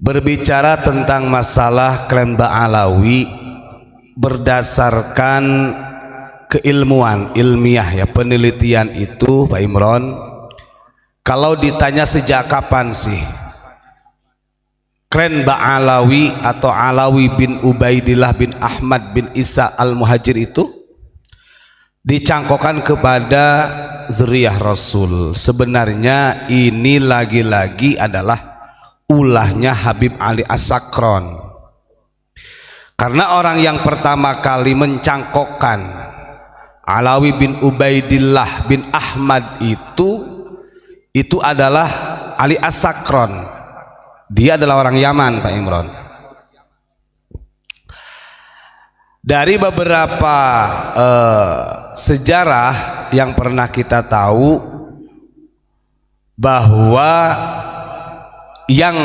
berbicara tentang masalah klaim Ba'alawi berdasarkan keilmuan ilmiah ya, penelitian itu Pak Imron. Kalau ditanya sejak kapan sih klan Ba'alawi atau Alawi bin Ubaidillah bin Ahmad bin Isa al-Muhajir itu dicangkokkan kepada zuriyah Rasul, sebenarnya ini lagi-lagi adalah ulahnya Habib Ali As-Sakron. Karena orang yang pertama kali mencangkokkan Alawi bin Ubaidillah bin Ahmad itu adalah Ali As-Sakron. Dia adalah orang Yaman, Pak Imron. Dari beberapa sejarah yang pernah kita tahu bahwa yang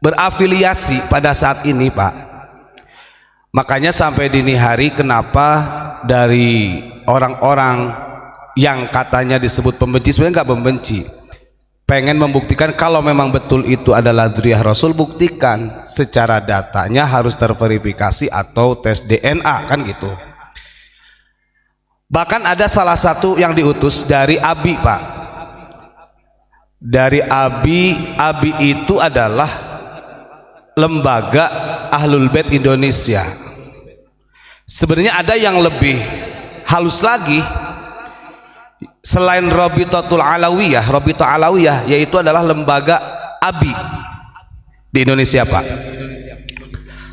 berafiliasi pada saat ini Pak, makanya sampai dini hari kenapa dari orang-orang yang katanya disebut pembenci sebenarnya nggak membenci, pengen membuktikan kalau memang betul itu adalah dzurriyyah Rasul, buktikan secara datanya, harus terverifikasi atau tes DNA kan gitu. Bahkan ada salah satu yang diutus dari Abi Pak, dari Abi itu adalah lembaga Ahlul Bait Indonesia. Sebenarnya ada yang lebih halus lagi selain Rabitatul Alawiyah, Rabitah Alawiyah, yaitu adalah lembaga Abi di Indonesia Pak.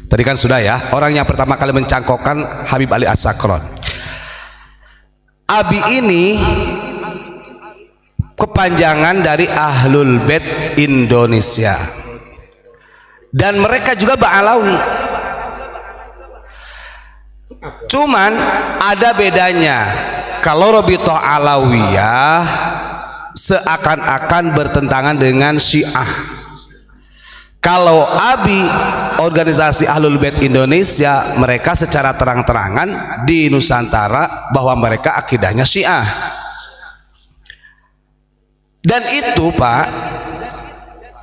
Tadi kan sudah ya, orang yang pertama kali mencangkokkan Habib Ali As-Sakron. Abi ini kepanjangan dari Ahlul Bait Indonesia, dan mereka juga Ba'alawi. Cuman ada bedanya, kalau Rabithah Alawiyah seakan-akan bertentangan dengan Syiah. Kalau Abi, organisasi Ahlul Bait Indonesia, mereka secara terang-terangan di Nusantara bahwa mereka akidahnya Syiah. Dan itu Pak,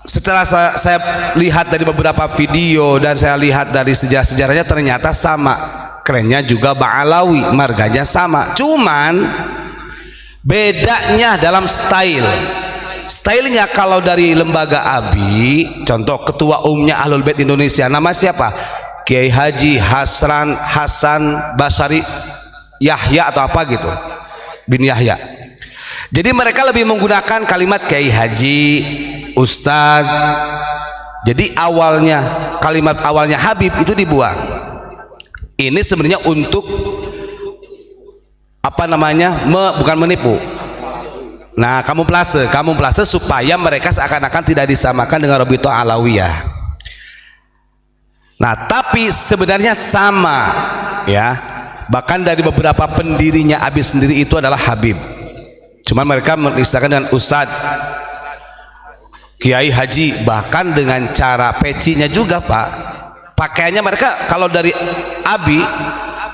setelah saya lihat dari beberapa video dan saya lihat dari sejarah-sejarahnya, ternyata sama, klannya juga Ba'alawi, marganya sama, cuman bedanya dalam stylenya. Kalau dari lembaga Abi, contoh ketua umumnya Ahlul Bait Indonesia, nama siapa? Kiai Haji Hasan Basari Yahya atau apa gitu, bin Yahya. Jadi mereka lebih menggunakan kalimat Kiai Haji, Ustadz. Jadi kalimat awalnya Habib itu dibuang. Ini sebenarnya untuk apa namanya, bukan menipu. Nah, kamuflase supaya mereka seakan-akan tidak disamakan dengan Rabithah Alawiyah. Nah, tapi sebenarnya sama ya. Bahkan dari beberapa pendirinya Abi sendiri itu adalah Habib. Cuman mereka menisahkan dengan Ustadz, Kiai Haji, bahkan dengan cara pecinya juga Pak. Pakaiannya mereka kalau dari Abi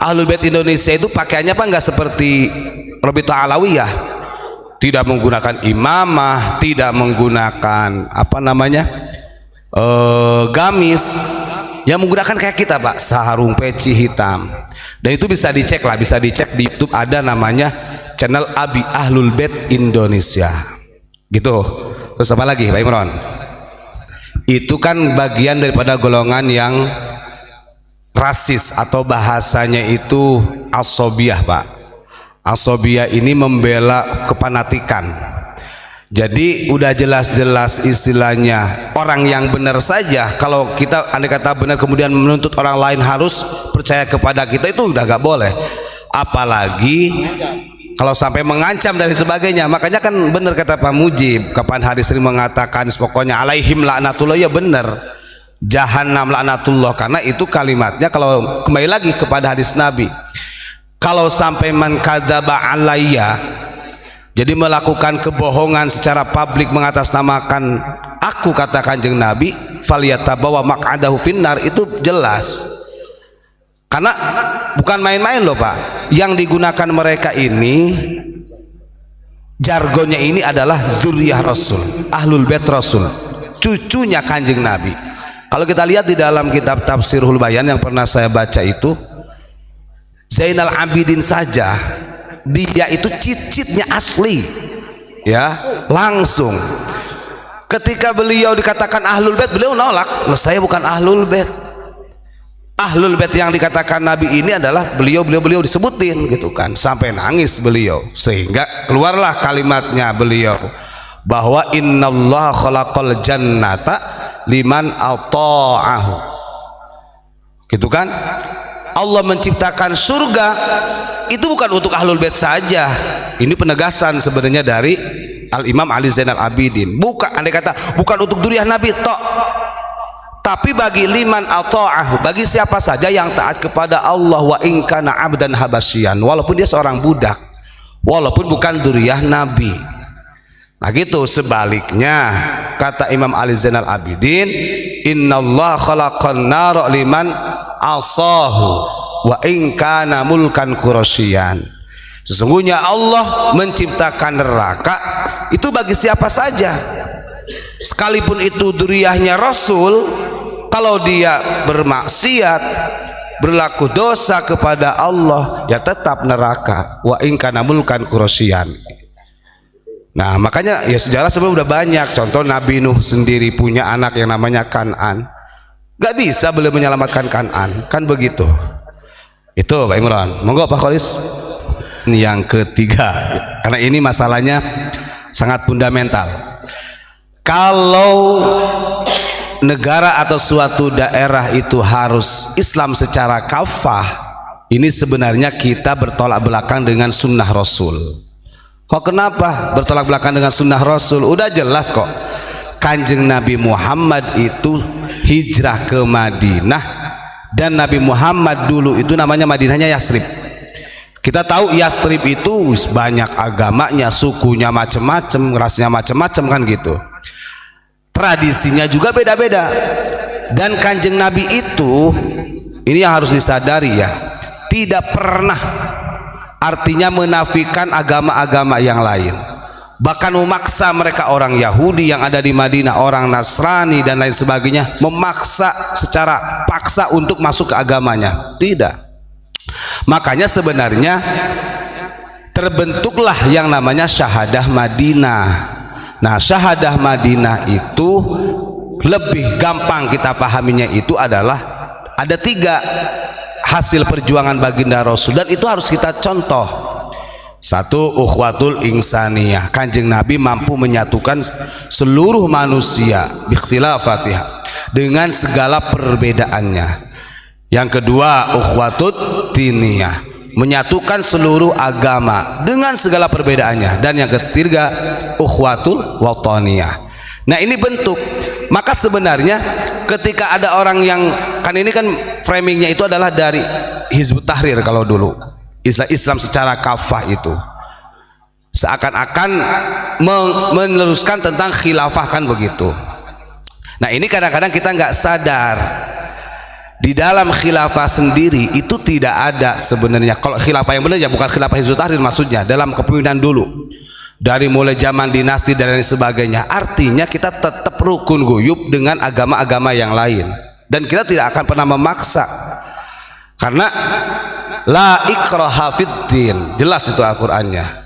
Ahlul Bait Indonesia itu pakaiannya Pak nggak seperti Rabithah Alawiyah. Tidak menggunakan imamah, tidak menggunakan apa namanya gamis, yang menggunakan kayak kita Pak, sarung peci hitam. Dan itu bisa dicek di YouTube, ada namanya channel Abi Ahlul Bait Indonesia gitu. Terus apa lagi Pak Imron? Itu kan bagian daripada golongan yang rasis atau bahasanya itu asobiyah Pak. Asobiyah ini membela kepanatikan. Jadi udah jelas-jelas istilahnya orang yang benar saja, kalau kita andai kata benar kemudian menuntut orang lain harus percaya kepada kita, itu udah gak boleh. Apalagi kalau sampai mengancam dan sebagainya. Makanya kan benar kata Pak Mujib, kapan hari sering mengatakan pokoknya alaihim laknatullah, ya benar, jahannam laknatullah, karena itu kalimatnya kalau kembali lagi kepada hadis Nabi. Kalau sampai man kadzaba alayya, jadi melakukan kebohongan secara publik mengatasnamakan aku, kata Kanjeng Nabi, falyatabawa maq'adahu finnar, itu jelas. Karena bukan main-main loh Pak, yang digunakan mereka ini jargonnya ini adalah dzurriyyah Rasul, Ahlul Bait Rasul. cucunya Kanjeng Nabi. Kalau kita lihat di dalam kitab Tafsirul Bayan yang pernah saya baca itu, Zainal Abidin saja dia itu cicitnya asli, ya, langsung. Ketika beliau dikatakan Ahlul Bait, beliau nolak, loh saya bukan Ahlul Bait. Ahlul Bait yang dikatakan Nabi ini adalah beliau disebutin gitu kan, sampai nangis beliau, sehingga keluarlah kalimatnya beliau bahwa innallaha khalaqal jannata liman ata'ahu, gitu kan. Allah menciptakan surga itu bukan untuk Ahlul Bait saja. Ini penegasan sebenarnya dari Al-Imam Ali Zainal Abidin. Bukan, andai kata bukan untuk dzurriyyah Nabi tok, tapi bagi liman ata'ahu, bagi siapa saja yang taat kepada Allah, wa in kana abdan habasyian, walaupun dia seorang budak, walaupun bukan dzurriyyah Nabi. Nah gitu. Sebaliknya kata Imam Ali Zainal Abidin, innallaha khalaqan nar liman asahu wa in kana mulkan qurasyian. Sesungguhnya Allah menciptakan neraka itu bagi siapa saja, sekalipun itu dzurriyyahnya Rasul. Kalau dia bermaksiat, berlaku dosa kepada Allah, ya tetap neraka, wa in kana mulkan qurasyian. Nah makanya ya sejarah sebelum udah banyak contoh. Nabi Nuh sendiri punya anak yang namanya Kan'an, gak bisa beliau menyelamatkan Kan'an, kan begitu. Itu Pak Imran. Monggo Pak Kholis. Yang ketiga, karena ini masalahnya sangat fundamental. Kalau negara atau suatu daerah itu harus Islam secara kafah, ini sebenarnya kita bertolak belakang dengan sunnah Rasul. Kok kenapa bertolak belakang dengan sunnah Rasul? Udah jelas kok, Kanjeng Nabi Muhammad itu hijrah ke Madinah, dan Nabi Muhammad dulu itu namanya Madinahnya Yasrib. Kita tahu Yasrib itu banyak agamanya, sukunya macam-macam, rasnya macam-macam kan gitu. Tradisinya juga beda-beda. Dan Kanjeng Nabi itu, ini yang harus disadari ya, tidak pernah artinya menafikan agama-agama yang lain, bahkan memaksa mereka, orang Yahudi yang ada di Madinah, orang Nasrani dan lain sebagainya, memaksa secara paksa untuk masuk ke agamanya. Tidak. Makanya sebenarnya terbentuklah yang namanya Syahadah Madinah. Nah Syahadah Madinah itu lebih gampang kita pahaminya, itu adalah ada 3 hasil perjuangan baginda Rasul, dan itu harus kita contoh. 1, ukhuwatul insaniyah, Kanjeng Nabi mampu menyatukan seluruh manusia biikhtilafatiha, dengan segala perbedaannya. Yang kedua, ukhuwatut diniyah, menyatukan seluruh agama dengan segala perbedaannya. Dan yang ketiga, ukhuwatul wataniyah. Nah ini bentuk. Maka sebenarnya ketika ada orang yang, kan ini kan framingnya itu adalah dari Hizbut Tahrir, kalau dulu Islam secara kafah itu seakan-akan meneruskan tentang khilafah, kan begitu. Nah ini kadang-kadang kita nggak sadar, di dalam khilafah sendiri itu tidak ada sebenarnya. Kalau khilafah yang benar ya bukan khilafah Hizbut Tahrir, maksudnya dalam kepemimpinan dulu, dari mulai zaman dinasti dan lain sebagainya. Artinya kita tetap rukun guyub dengan agama-agama yang lain, dan kita tidak akan pernah memaksa, karena la ikraha fiddin, jelas itu Al-Qur'annya.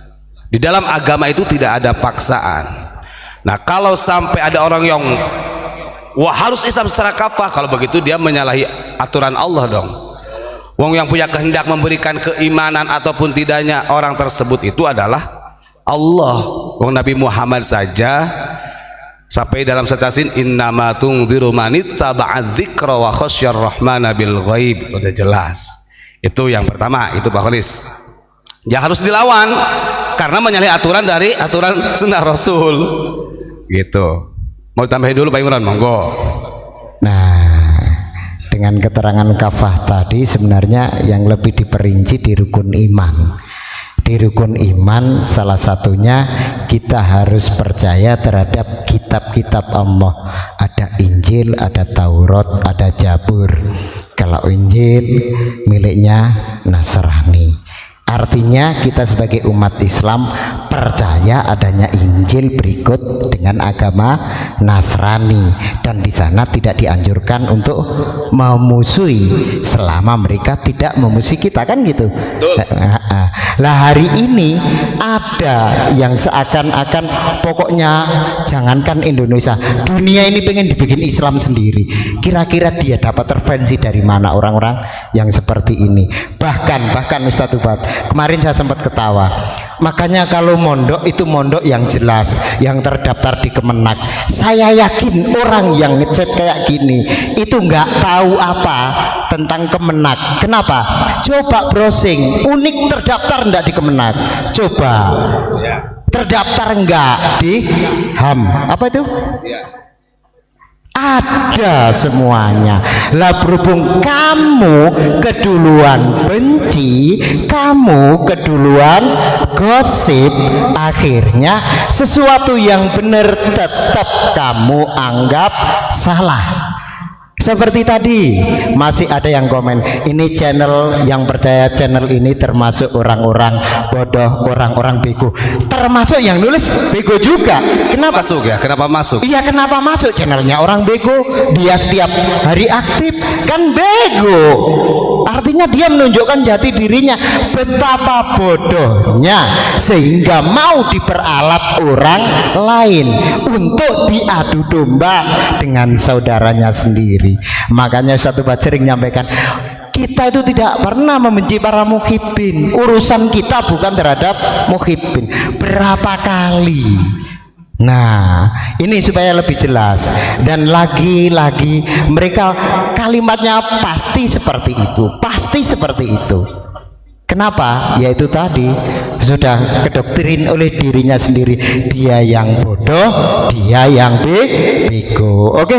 Di dalam agama itu tidak ada paksaan. Nah kalau sampai ada orang yang wah harus Islam secara kafah, kalau begitu dia menyalahi aturan Allah dong. Wong yang punya kehendak memberikan keimanan ataupun tidaknya orang tersebut itu adalah Allah. Wong Nabi Muhammad saja sampai dalam sacasin innama tungdziru manittaba'a dzikra wa khasyar rahmana bil ghaib. Udah jelas. Itu yang pertama, itu Pak Kholis. Ya harus dilawan karena menyalahi aturan dari aturan sunnah Rasul. Gitu. Mau tambahin dulu Pak Imran, monggo. Nah, dengan keterangan kafah tadi sebenarnya yang lebih diperinci di rukun iman. Di rukun iman salah satunya kita harus percaya terhadap kitab-kitab Allah. Ada Injil, ada Taurat, ada Zabur. Kalau Injil miliknya Nasrani, Artinya kita sebagai umat Islam percaya adanya Injil berikut dengan agama Nasrani, dan di sana tidak dianjurkan untuk memusuhi selama mereka tidak memusuhi kita, kan gitu. Lah hari ini ada yang seakan-akan pokoknya jangankan Indonesia, dunia ini pengen dibikin Islam sendiri. Kira-kira dia dapat intervensi dari mana orang-orang yang seperti ini? Bahkan Ustadz Ubat, kemarin saya sempat ketawa. Makanya kalau mondok itu mondok yang jelas, yang terdaftar di Kemenak. Saya yakin orang yang ngechat kayak gini itu nggak tahu apa tentang Kemenak. Kenapa? Coba browsing, Unik terdaftar enggak di Kemenak? Coba. Terdaftar enggak di HAM? Apa itu? Ada semuanya. Lah berhubung kamu keduluan benci, kamu keduluan gosip, akhirnya sesuatu yang benar tetap kamu anggap salah. Seperti tadi masih ada yang komen, ini channel yang percaya channel ini termasuk orang-orang bodoh, orang-orang bego. Termasuk yang nulis bego juga. Kenapa? Masuk ya? Kenapa masuk? Iya, kenapa masuk? Channelnya orang bego, dia setiap hari aktif, kan bego. Artinya dia menunjukkan jati dirinya, betapa bodohnya sehingga mau diperalat orang lain untuk diadu domba dengan saudaranya sendiri. Makanya Ustadz Ubat sering nyampaikan, kita itu tidak pernah membenci para muhibbin. Urusan kita bukan terhadap muhibbin. Berapa kali? Nah, ini supaya lebih jelas. Dan lagi-lagi mereka kalimatnya pasti seperti itu, pasti seperti itu. Kenapa? Yaitu tadi sudah kedoktrin oleh dirinya sendiri. Dia yang bodoh, dia yang bego. Oke.